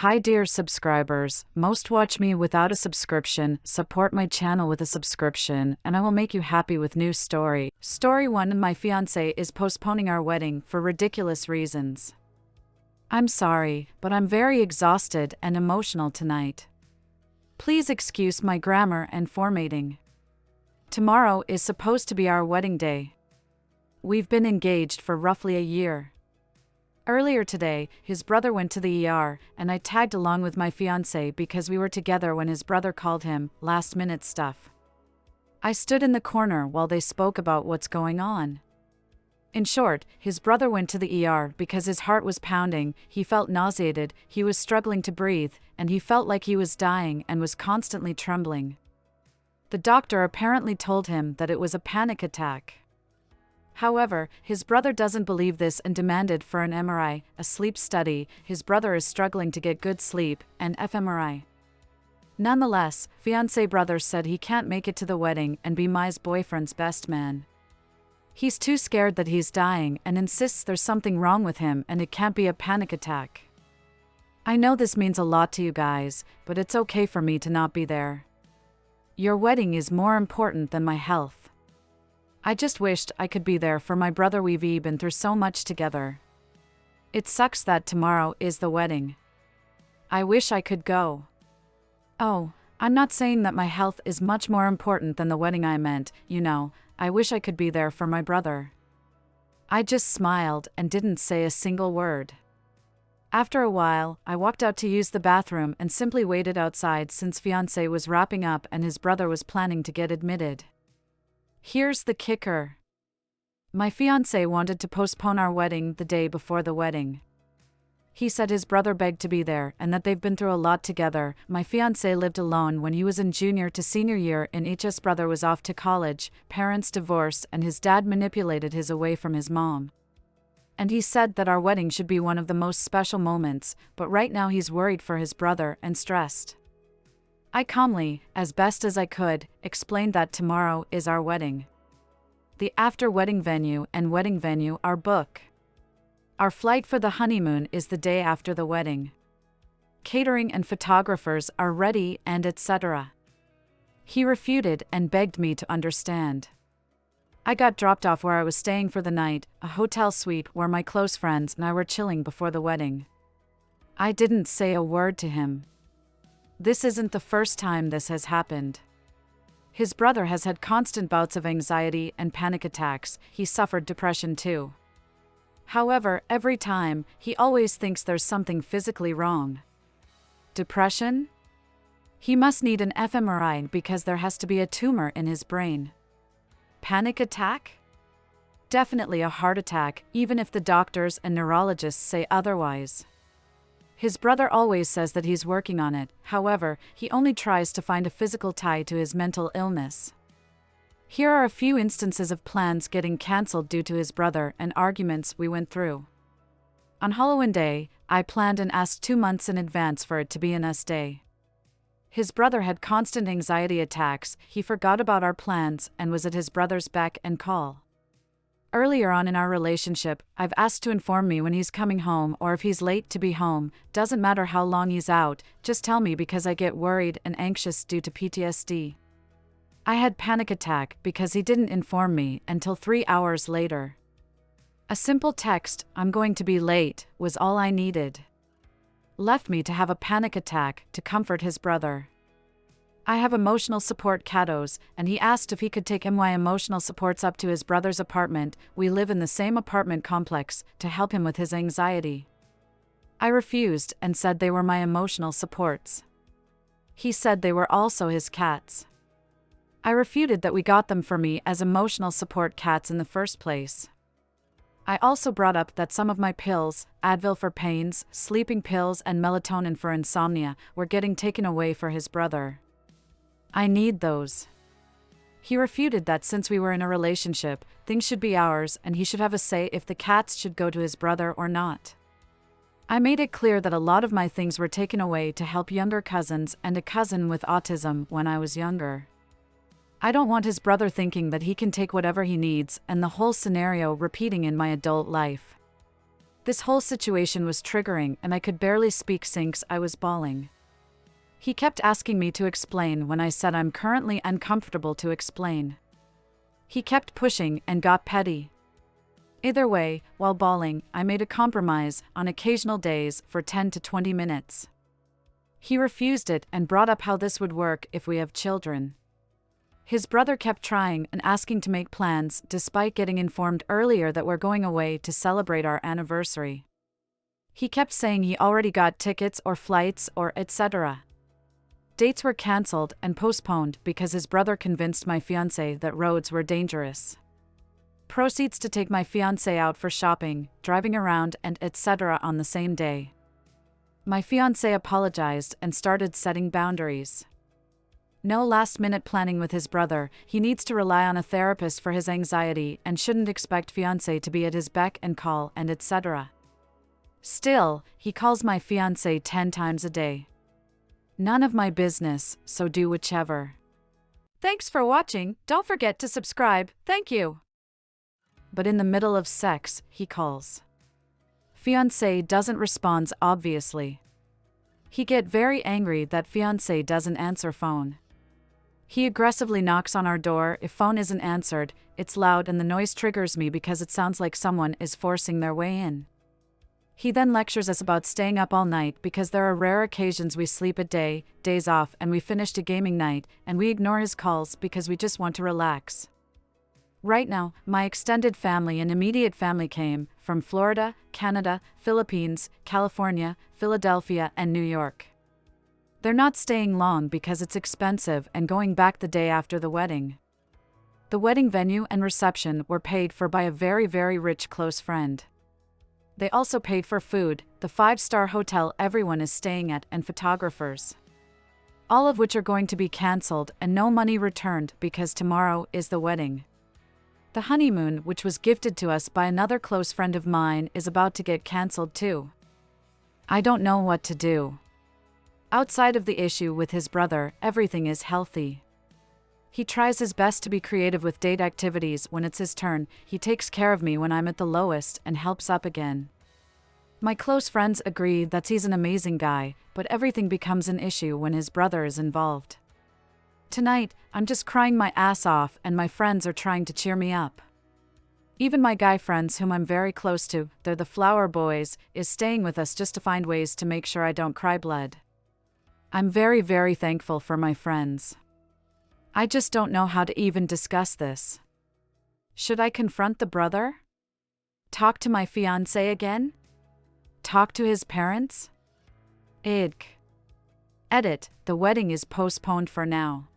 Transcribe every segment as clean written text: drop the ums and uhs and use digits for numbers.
Hi dear subscribers, most watch me without a subscription, support my channel with a subscription, and I will make you happy with new story. Story 1. My fiancé is postponing our wedding for ridiculous reasons. I'm sorry, but I'm very exhausted and emotional tonight. Please excuse my grammar and formatting. Tomorrow is supposed to be our wedding day. We've been engaged for roughly a year. Earlier today, his brother went to the ER, and I tagged along with my fiancé because we were together when his brother called him, last-minute stuff. I stood in the corner while they spoke about what's going on. In short, his brother went to the ER because his heart was pounding, he felt nauseated, he was struggling to breathe, and he felt like he was dying and was constantly trembling. The doctor apparently told him that it was a panic attack. However, his brother doesn't believe this and demanded for an MRI, a sleep study. His brother is struggling to get good sleep, and fMRI. Nonetheless, fiancé brother said he can't make it to the wedding and be my boyfriend's best man. He's too scared that he's dying and insists there's something wrong with him and it can't be a panic attack. I know this means a lot to you guys, but it's okay for me to not be there. Your wedding is more important than my health. I just wished I could be there for my brother. We've been through so much together. It sucks that tomorrow is the wedding. I wish I could go. Oh, I'm not saying that my health is much more important than the wedding. I meant, I wish I could be there for my brother. I just smiled and didn't say a single word. After a while, I walked out to use the bathroom and simply waited outside since fiancé was wrapping up and his brother was planning to get admitted. Here's the kicker. My fiancé wanted to postpone our wedding the day before the wedding. He said his brother begged to be there and that they've been through a lot together. My fiancé lived alone when he was in junior to senior year and his brother was off to college, parents divorced and his dad manipulated his away from his mom. And he said that our wedding should be one of the most special moments, but right now he's worried for his brother and stressed. I calmly, as best as I could, explained that tomorrow is our wedding. The after-wedding venue and wedding venue are booked. Our flight for the honeymoon is the day after the wedding. Catering and photographers are ready and etc. He refuted and begged me to understand. I got dropped off where I was staying for the night, a hotel suite where my close friends and I were chilling before the wedding. I didn't say a word to him. This isn't the first time this has happened. His brother has had constant bouts of anxiety and panic attacks. He suffered depression too. However, every time, he always thinks there's something physically wrong. Depression? He must need an fMRI because there has to be a tumor in his brain. Panic attack? Definitely a heart attack, even if the doctors and neurologists say otherwise. His brother always says that he's working on it, however, he only tries to find a physical tie to his mental illness. Here are a few instances of plans getting cancelled due to his brother and arguments we went through. On Halloween Day, I planned and asked 2 months in advance for it to be an us day. His brother had constant anxiety attacks, he forgot about our plans and was at his brother's beck and call. Earlier on in our relationship, I've asked to inform me when he's coming home or if he's late to be home, doesn't matter how long he's out, just tell me because I get worried and anxious due to PTSD. I had panic attack because he didn't inform me until 3 hours later. A simple text, "I'm going to be late," was all I needed. Left me to have a panic attack to comfort his brother. I have emotional support kiddos, and he asked if he could take my emotional supports up to his brother's apartment. We live in the same apartment complex to help him with his anxiety. I refused and said they were my emotional supports. He said they were also his cats. I refuted that we got them for me as emotional support cats in the first place. I also brought up that some of my pills, Advil for pains, sleeping pills and melatonin for insomnia, were getting taken away for his brother. I need those. He refuted that since we were in a relationship, things should be ours and he should have a say if the cats should go to his brother or not. I made it clear that a lot of my things were taken away to help younger cousins and a cousin with autism when I was younger. I don't want his brother thinking that he can take whatever he needs and the whole scenario repeating in my adult life. This whole situation was triggering and I could barely speak since I was bawling. He kept asking me to explain when I said I'm currently uncomfortable to explain. He kept pushing and got petty. Either way, while bawling, I made a compromise on occasional days for 10 to 20 minutes. He refused it and brought up how this would work if we have children. His brother kept trying and asking to make plans despite getting informed earlier that we're going away to celebrate our anniversary. He kept saying he already got tickets or flights or etc. Dates were cancelled and postponed because his brother convinced my fiancé that roads were dangerous. Proceeds to take my fiancé out for shopping, driving around and etc. on the same day. My fiancé apologized and started setting boundaries. No last-minute planning with his brother, he needs to rely on a therapist for his anxiety and shouldn't expect fiancé to be at his beck and call and etc. Still, he calls my fiancé 10 times a day. None of my business, so do whichever. Thanks for watching, don't forget to subscribe, thank you. But in the middle of sex, he calls. Fiancé doesn't respond obviously. He get very angry that fiancé doesn't answer phone. He aggressively knocks on our door if phone isn't answered, it's loud and the noise triggers me because it sounds like someone is forcing their way in. He then lectures us about staying up all night because there are rare occasions we sleep a day, days off and we finished a gaming night and we ignore his calls because we just want to relax. Right now, my extended family and immediate family came from Florida, Canada, Philippines, California, Philadelphia, and New York. They're not staying long because it's expensive and going back the day after the wedding. The wedding venue and reception were paid for by a very, very rich close friend. They also paid for food, the 5-star hotel everyone is staying at, and photographers. All of which are going to be cancelled and no money returned because tomorrow is the wedding. The honeymoon, which was gifted to us by another close friend of mine, is about to get cancelled too. I don't know what to do. Outside of the issue with his brother, everything is healthy. He tries his best to be creative with date activities when it's his turn, he takes care of me when I'm at the lowest and helps up again. My close friends agree that he's an amazing guy, but everything becomes an issue when his brother is involved. Tonight, I'm just crying my ass off and my friends are trying to cheer me up. Even my guy friends whom I'm very close to, they're the flower boys, is staying with us just to find ways to make sure I don't cry blood. I'm very, very thankful for my friends. I just don't know how to even discuss this. Should I confront the brother? Talk to my fiancé again? Talk to his parents? Edit, the wedding is postponed for now.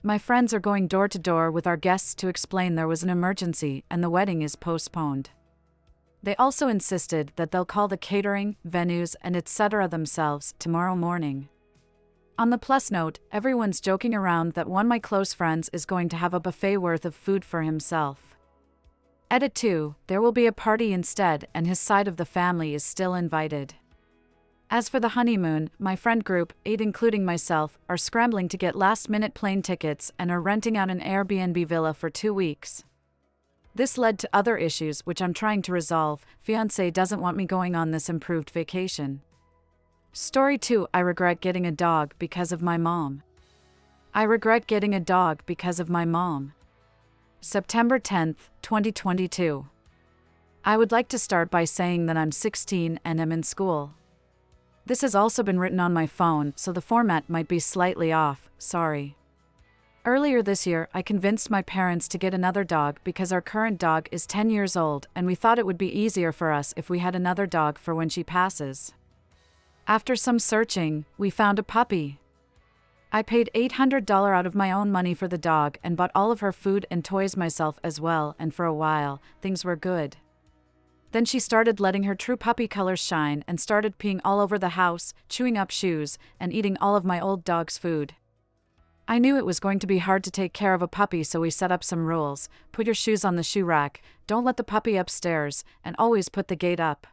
My friends are going door to door with our guests to explain there was an emergency and the wedding is postponed. They also insisted that they'll call the catering, venues, and etc. themselves tomorrow morning. On the plus note, everyone's joking around that one of my close friends is going to have a buffet worth of food for himself. Edit 2, there will be a party instead and his side of the family is still invited. As for the honeymoon, my friend group, 8 including myself, are scrambling to get last-minute plane tickets and are renting out an Airbnb villa for 2 weeks. This led to other issues which I'm trying to resolve. Fiancé doesn't want me going on this improved vacation. Story 2, I regret getting a dog because of my mom. I regret getting a dog because of my mom. September 10th, 2022. I would like to start by saying that I'm 16 and am in school. This has also been written on my phone, so the format might be slightly off, sorry. Earlier this year, I convinced my parents to get another dog because our current dog is 10 years old and we thought it would be easier for us if we had another dog for when she passes. After some searching, we found a puppy. I paid $800 out of my own money for the dog and bought all of her food and toys myself as well, and for a while, things were good. Then she started letting her true puppy colors shine and started peeing all over the house, chewing up shoes, and eating all of my old dog's food. I knew it was going to be hard to take care of a puppy, so we set up some rules. Put your shoes on the shoe rack, don't let the puppy upstairs, and always put the gate up.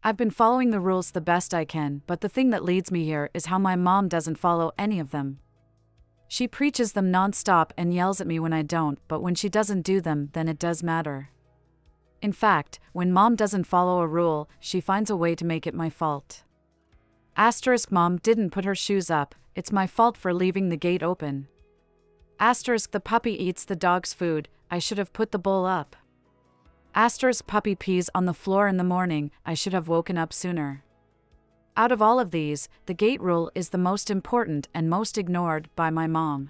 I've been following the rules the best I can, but the thing that leads me here is how my mom doesn't follow any of them. She preaches them non-stop and yells at me when I don't, but when she doesn't do them, then it does matter. In fact, when mom doesn't follow a rule, she finds a way to make it my fault. Asterisk mom didn't put her shoes up, it's my fault for leaving the gate open. Asterisk the puppy eats the dog's food, I should have put the bowl up. Asterisk puppy pees on the floor in the morning, I should have woken up sooner. Out of all of these, the gate rule is the most important and most ignored by my mom.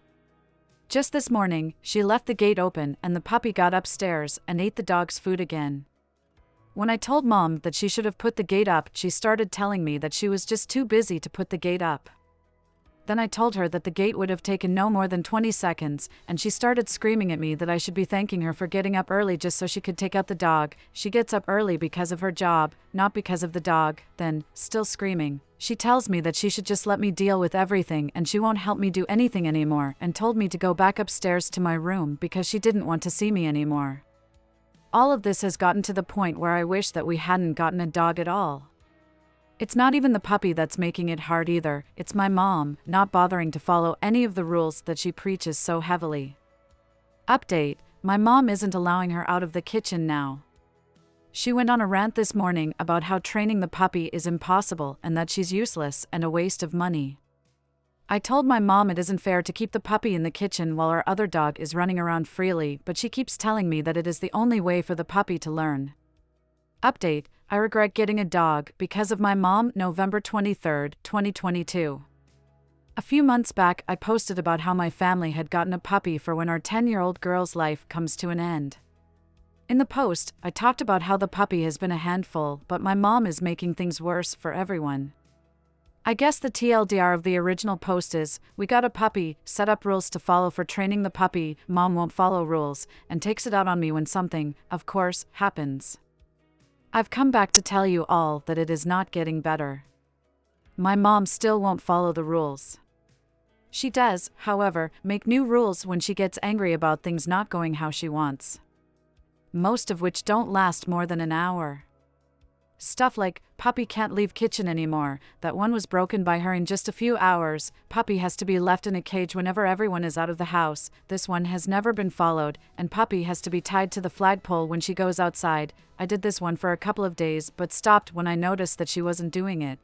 Just this morning, she left the gate open and the puppy got upstairs and ate the dog's food again. When I told mom that she should have put the gate up, she started telling me that she was just too busy to put the gate up. Then I told her that the gate would have taken no more than 20 seconds, and she started screaming at me that I should be thanking her for getting up early just so she could take out the dog. She gets up early because of her job, not because of the dog. Then, still screaming, she tells me that she should just let me deal with everything and she won't help me do anything anymore, and told me to go back upstairs to my room because she didn't want to see me anymore. All of this has gotten to the point where I wish that we hadn't gotten a dog at all. It's not even the puppy that's making it hard either, it's my mom, not bothering to follow any of the rules that she preaches so heavily. Update: my mom isn't allowing her out of the kitchen now. She went on a rant this morning about how training the puppy is impossible and that she's useless and a waste of money. I told my mom it isn't fair to keep the puppy in the kitchen while our other dog is running around freely, but she keeps telling me that it is the only way for the puppy to learn. Update: I regret getting a dog because of my mom. November 23, 2022. A few months back, I posted about how my family had gotten a puppy for when our 10-year-old girl's life comes to an end. In the post, I talked about how the puppy has been a handful, but my mom is making things worse for everyone. I guess the TLDR of the original post is, we got a puppy, set up rules to follow for training the puppy, mom won't follow rules, and takes it out on me when something, of course, happens. I've come back to tell you all that it is not getting better. My mom still won't follow the rules. She does, however, make new rules when she gets angry about things not going how she wants. Most of which don't last more than an hour. Stuff like, puppy can't leave kitchen anymore, that one was broken by her in just a few hours, puppy has to be left in a cage whenever everyone is out of the house, this one has never been followed, and puppy has to be tied to the flagpole when she goes outside. I did this one for a couple of days but stopped when I noticed that she wasn't doing it.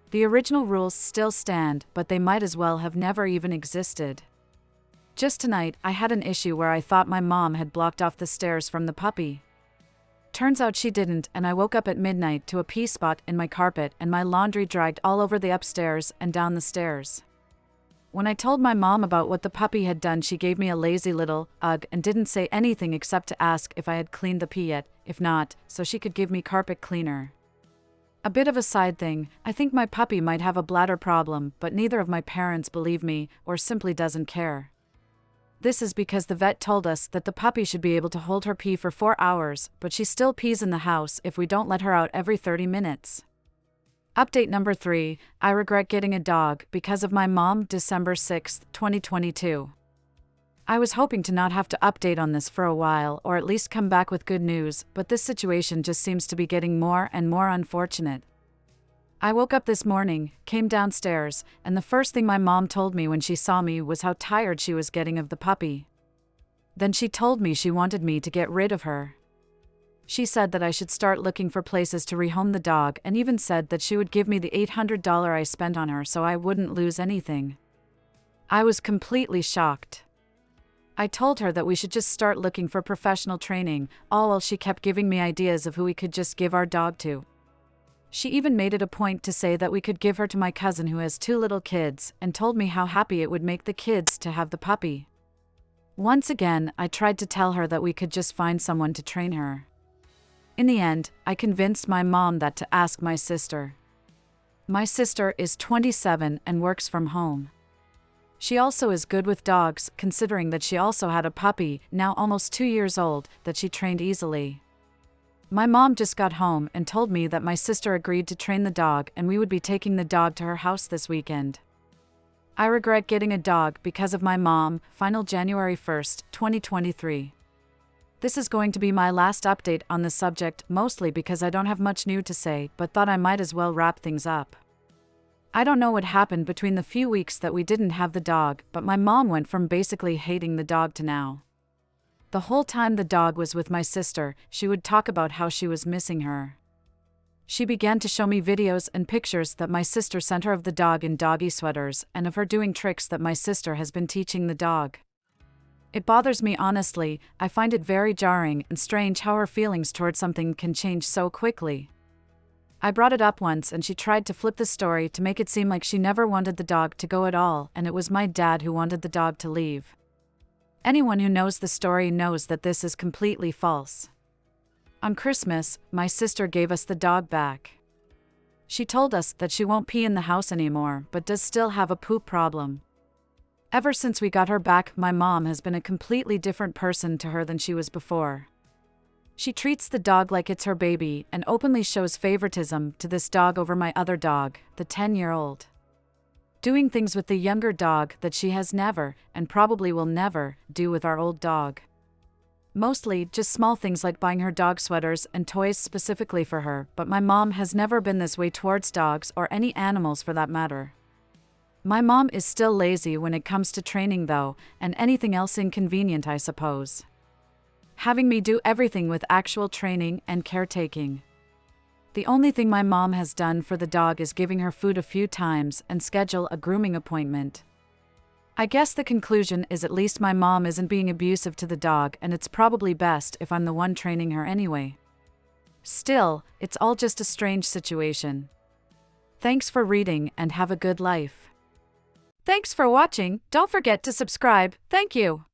The original rules still stand, but they might as well have never even existed. Just tonight, I had an issue where I thought my mom had blocked off the stairs from the puppy. Turns out she didn't, and I woke up at midnight to a pee spot in my carpet and my laundry dragged all over the upstairs and down the stairs. When I told my mom about what the puppy had done, she gave me a lazy little ugh and didn't say anything except to ask if I had cleaned the pee yet, if not, so she could give me carpet cleaner. A bit of a side thing, I think my puppy might have a bladder problem, but neither of my parents believe me, or simply doesn't care. This is because the vet told us that the puppy should be able to hold her pee for 4 hours, but she still pees in the house if we don't let her out every 30 minutes. Update number 3, I regret getting a dog because of my mom. December 6, 2022. I was hoping to not have to update on this for a while, or at least come back with good news, but this situation just seems to be getting more and more unfortunate. I woke up this morning, came downstairs, and the first thing my mom told me when she saw me was how tired she was getting of the puppy. Then she told me she wanted me to get rid of her. She said that I should start looking for places to rehome the dog and even said that she would give me the $800 I spent on her so I wouldn't lose anything. I was completely shocked. I told her that we should just start looking for professional training, all while she kept giving me ideas of who we could just give our dog to. She even made it a point to say that we could give her to my cousin who has 2 little kids, and told me how happy it would make the kids to have the puppy. Once again, I tried to tell her that we could just find someone to train her. In the end, I convinced my mom that to ask my sister. My sister is 27 and works from home. She also is good with dogs, considering that she also had a puppy, now almost 2 years old, that she trained easily. My mom just got home and told me that my sister agreed to train the dog and we would be taking the dog to her house this weekend. I regret getting a dog because of my mom. Final January 1st, 2023. This is going to be my last update on this subject, mostly because I don't have much new to say, but thought I might as well wrap things up. I don't know what happened between the few weeks that we didn't have the dog, but my mom went from basically hating the dog to now. The whole time the dog was with my sister, she would talk about how she was missing her. She began to show me videos and pictures that my sister sent her of the dog in doggy sweaters and of her doing tricks that my sister has been teaching the dog. It bothers me honestly. I find it very jarring and strange how her feelings towards something can change so quickly. I brought it up once and she tried to flip the story to make it seem like she never wanted the dog to go at all and it was my dad who wanted the dog to leave. Anyone who knows the story knows that this is completely false. On Christmas, my sister gave us the dog back. She told us that she won't pee in the house anymore but does still have a poop problem. Ever since we got her back, my mom has been a completely different person to her than she was before. She treats the dog like it's her baby and openly shows favoritism to this dog over my other dog, the 10-year-old. Doing things with the younger dog that she has never, and probably will never, do with our old dog. Mostly just small things like buying her dog sweaters and toys specifically for her, but my mom has never been this way towards dogs or any animals for that matter. My mom is still lazy when it comes to training though, and anything else inconvenient I suppose. Having me do everything with actual training and caretaking. The only thing my mom has done for the dog is giving her food a few times and schedule a grooming appointment. I guess the conclusion is at least my mom isn't being abusive to the dog and it's probably best if I'm the one training her anyway. Still, it's all just a strange situation. Thanks for reading and have a good life. Thanks for watching. Don't forget to subscribe. Thank you.